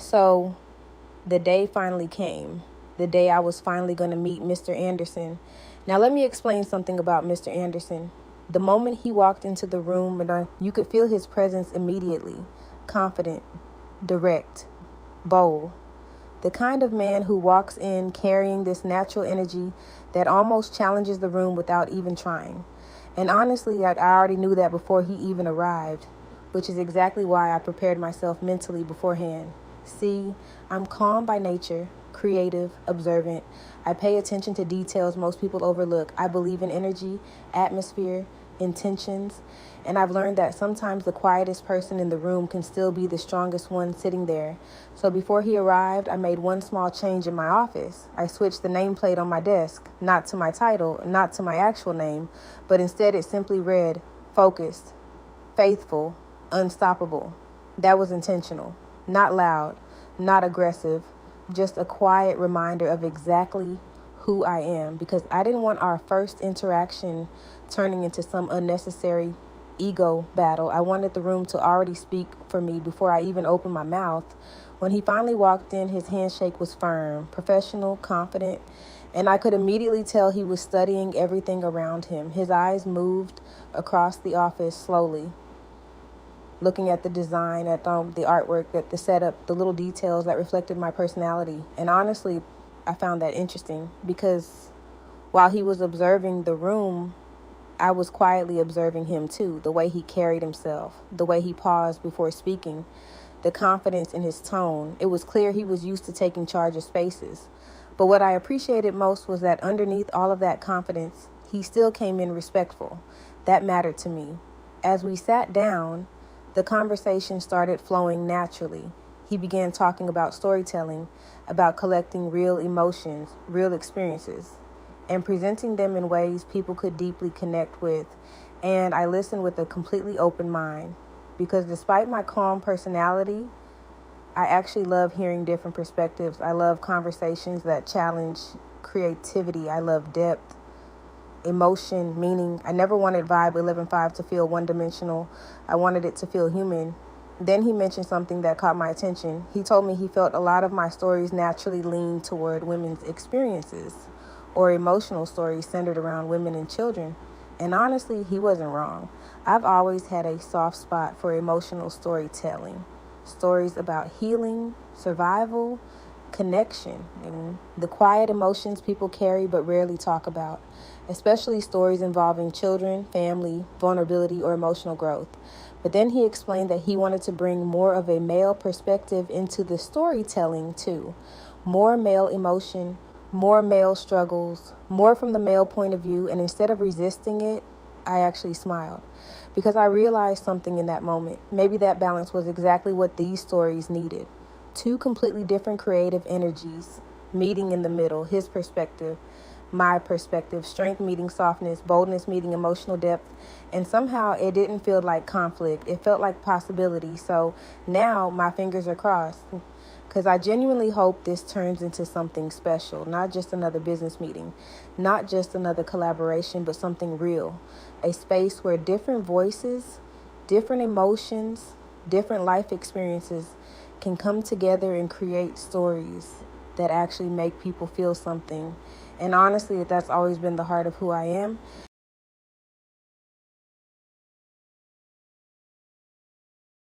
So the day finally came. The day I was finally going to meet Mr. Anderson. Now, let me explain something about Mr. Anderson. The moment he walked into the room, you could feel his presence immediately. Confident, direct, bold. The kind of man who walks in carrying this natural energy that almost challenges the room without even trying. And honestly, I already knew that before he even arrived, which is exactly why I prepared myself mentally beforehand. See, I'm calm by nature, creative, observant. I pay attention to details most people overlook. I believe in energy, atmosphere, intentions, and I've learned that sometimes the quietest person in the room can still be the strongest one sitting there. So before he arrived, I made one small change in my office. I switched the nameplate on my desk, not to my title, not to my actual name, but instead it simply read, focused, faithful, unstoppable. That was intentional. Not loud, not aggressive, just a quiet reminder of exactly who I am, because I didn't want our first interaction turning into some unnecessary ego battle. I wanted the room to already speak for me before I even opened my mouth. When he finally walked in, his handshake was firm, professional, confident, and I could immediately tell he was studying everything around him. His eyes moved across the office slowly, looking at the design, at the artwork, at the setup, the little details that reflected my personality. And honestly, I found that interesting because while he was observing the room, I was quietly observing him too, the way he carried himself, the way he paused before speaking, the confidence in his tone. It was clear he was used to taking charge of spaces. But what I appreciated most was that underneath all of that confidence, he still came in respectful. That mattered to me. As we sat down, the conversation started flowing naturally. He began talking about storytelling, about collecting real emotions, real experiences, and presenting them in ways people could deeply connect with. And I listened with a completely open mind, because despite my calm personality, I actually love hearing different perspectives. I love conversations that challenge creativity. I love depth, emotion, meaning. I never wanted Vibe 11.5 to feel one-dimensional. I wanted it to feel human. Then he mentioned something that caught my attention. He told me he felt a lot of my stories naturally lean toward women's experiences or emotional stories centered around women and children. And honestly, he wasn't wrong. I've always had a soft spot for emotional storytelling. Stories about healing, survival, connection, and the quiet emotions people carry but rarely talk about, especially stories involving children, family, vulnerability, or emotional growth. But then he explained that he wanted to bring more of a male perspective into the storytelling too. More male emotion, more male struggles, more from the male point of view. And instead of resisting it, I actually smiled because I realized something in that moment. Maybe that balance was exactly what these stories needed. Two completely different creative energies meeting in the middle, his perspective, my perspective, strength meeting softness, boldness meeting emotional depth. And somehow it didn't feel like conflict. It felt like possibility. So now my fingers are crossed because I genuinely hope this turns into something special, not just another business meeting, not just another collaboration, but something real. A space where different voices, different emotions, different life experiences can come together and create stories that actually make people feel something. And honestly, that's always been the heart of who I am.